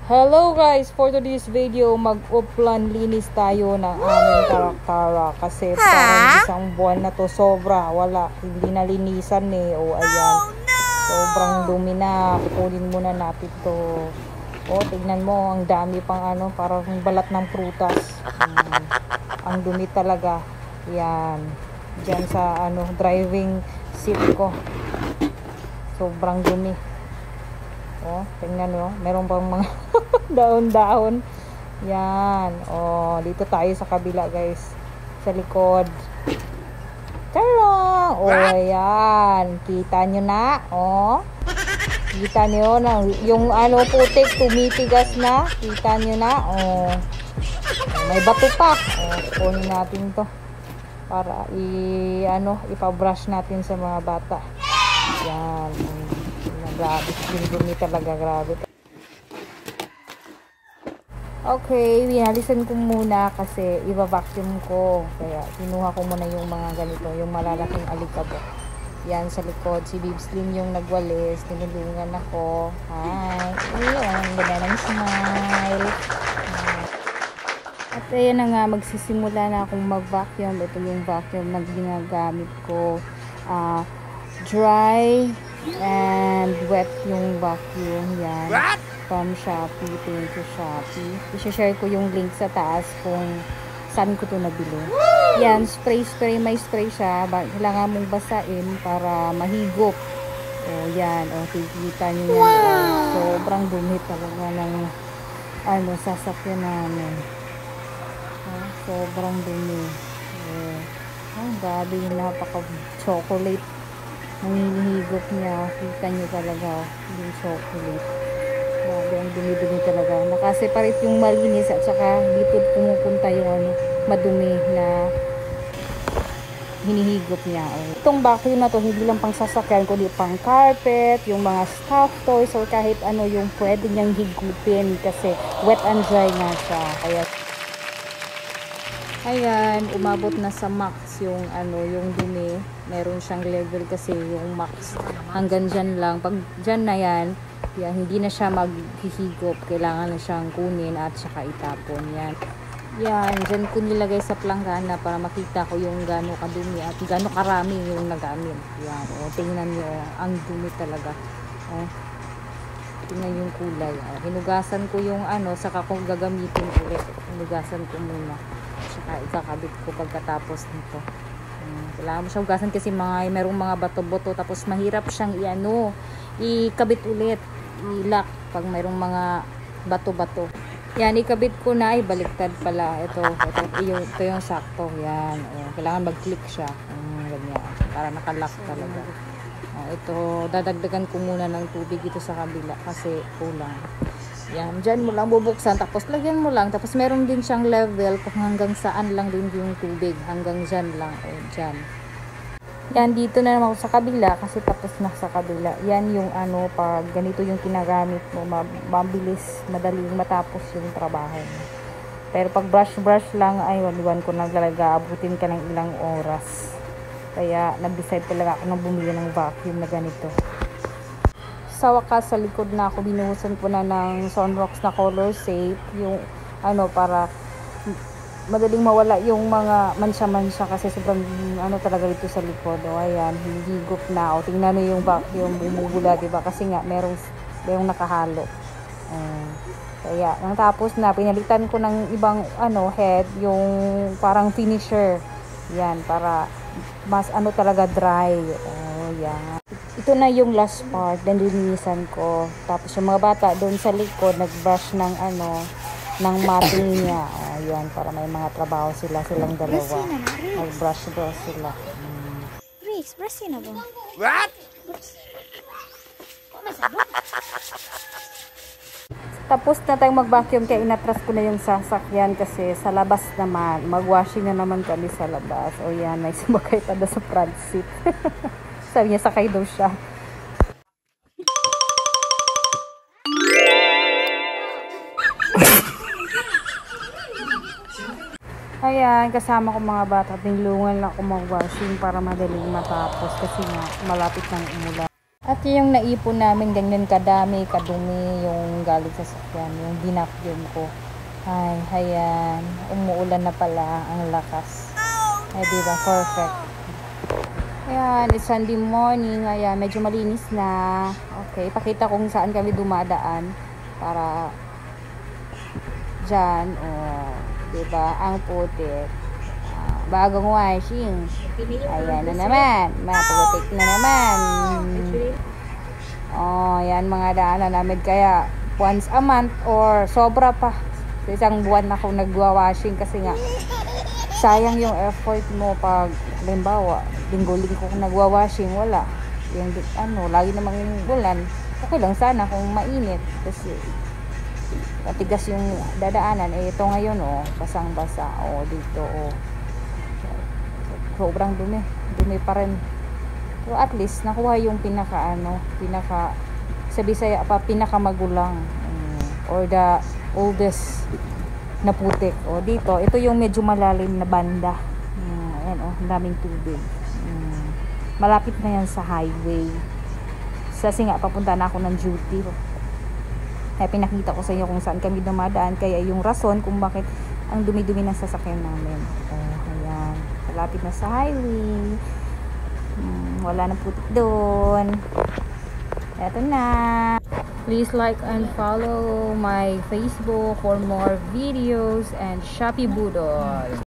Hello guys! For today's video, mag-uplan linis tayo ng aming karakter kasi parang isang buwan na to sobra. Wala, hindi nalinisan eh. O ayan, sobrang dumi na. Kukunin muna natin to. O, tignan mo, ang dami pang parang balat ng prutas. Ang dumi talaga. Yan. Diyan sa driving seat ko. Sobrang dumi. Oh, tingnan mo, meron pang mga daon-daon. Yan. Oh, dito tayo sa kabila, guys. Sa likod. Tarong! Oh, ayan. Kita nyo na. Oh. Kita nyo na. Yung putik, tumitigas na. Kita nyo na. Oh. May bato pa. Oh, kunin natin to. Para ipabrush natin sa mga bata. Yan. Grabe, dumi talaga, grabe. Okay, winalisan ko muna kasi iba-vacuum ko. Kaya kinuha ko muna yung mga ganito, yung malalaking alikabok. Yan sa likod, si Bibslim yung nagwalis, tinulungan ako. Hi! Ayun, ganda ng smile. At ayan na nga, magsisimula na akong mag-vacuum. Ito yung vacuum na ginagamit ko. Dry and wet yung vacuum. Yan. From Shopee. Thank you, Shopee. I-share ko yung link sa taas kung saan ko to nabili. Yan, spray. May spray siya. Kailangan mong basain para mahigop. O, yan. O, kikita nyo yan. Wow! Sobrang dumi talaga ng sasakyan namin. Sobrang dumi. Grabe yung napaka-chocolate. Nanghihigop niya. Kita nyo talaga yung chocolate. Grabe, ang dumi-dumi talaga. Nakaseparate yung malinis at saka dito pumupunta yung madumi na hinihigop niya. Itong vacuum na to, hindi lang pang sasakyan, kundi pang carpet, yung mga stuffed toys, or kahit yung pwede niyang higupin kasi wet and dry nga siya. Kaya ayan, umabot na sa max yung yung dumi. Meron siyang level kasi yung max. Hanggang dyan lang. Pag dyan na yan, hindi na siya maghihigop. Kailangan na siyang kunin at saka itapon. Yan. Yan, dyan ko nilagay sa planggana para makita ko yung gano'ng kadumi at gano'ng karami yung nagamit. Yan. O, tingnan nyo. Ang dumi talaga. O, tingnan yung kulay. O, hinugasan ko yung saka ko gagamitin ulit. Hinugasan ko muna. Saka ikakabit ko pagkatapos nito. Kailangan mo siya hugasan kasi merong mga bato-bato tapos mahirap siyang ikabit ulit, ilak pag mayroong mga bato-bato. Yan, ikabit ko na, baliktad pala. Ito yung sakto. Yan, kailangan mag-click siya. Ganyan, para nakalock talaga. Ito, dadagdagan ko muna ng tubig ito sa kabila kasi kulang. Yan, dyan mo lang bubuksan, tapos lagyan mo lang, tapos meron din siyang level kung hanggang saan lang din yung tubig, hanggang dyan lang, dyan. Yan, dito na naman sa kabila, kasi tapos na sa kabila. Yan yung pag ganito yung kinagamit mo, mabilis, madaling matapos yung trabaho mo. Pero pag brush lang, iwan ko na talaga, abutin ka ng ilang oras. Kaya, nag-decide talaga ako na bumili ng vacuum na ganito. Sa wakas, sa likod na ako, binuhusan ko na ng Sunrocks na color safe, yung para madaling mawala yung mga mansya-mansya kasi sobrang talaga dito sa likod. O ayan, higop na. O tingnan nyo yung vacuum, bumubula, diba? Kasi nga, merong nakahalo. Kaya, nang tapos na, pinalitan ko ng ibang head, yung parang finisher. Yan, para mas talaga dry. O yan. Ito na yung last part, then linisan ko. Tapos yung mga bata doon sa likod, nag-brush ng matting niya. Ayan, para may mga trabaho silang dalawa. Mag-brush sila. Rex, brush na ba? What? Tapos na tayong mag-vacuum, kaya inatras ko na yung sasakyan kasi sa labas naman. Mag-washing na naman kami sa labas. O yan, may sumakay pa sa front seat. Sabi niya, sakay daw siya. Ayan, kasama ko mga bata. Tinulungan lang ako mag-washing para madaling matapos kasi nga malapit ng umulan. At yung naipon namin, ganyan kadami, kadumi yung galing sa sakyan, yung binakyum ko. Ay, ayan. Umuulan na pala, ang lakas. Ay, diba? Perfect. Ayan, it's Sunday morning. Ayan, medyo malinis na. Okay, pakita kung saan kami dumadaan. Para dyan, diba? Ang putik. Bagong washing. Ayan na naman. Maputik na naman. Ayan mga daanan namin. Kaya once a month or sobra pa. Sa isang buwan ako nagwa-washing kasi nga sayang yung effort mo pag halimbawa, linggo-linggo kung nagwa-washing, wala. Yung lagi namang bulan. Okay lang sana kung mainit kasi matigas yung dadaanan. Ito ngayon, basang-basa. Dito, sobrang dumi pa rin, pero at least nakuha yung pinaka sa Bisaya pa, pinaka magulang or the oldest na putik. Dito, ito yung medyo malalim na banda. Ayan, ang daming tubig. Malapit na yan sa highway, kasi nga papunta na ako ng duty. Kaya pinakita ko sa inyo kung saan kami dumadaan, kaya yung rason kung bakit ang dumi-dumi ng sasakyan namin. Ayan, malapit na sa highway. Wala nang putik doon. Eto na. Please like and follow my Facebook for more videos and Shopee Budol.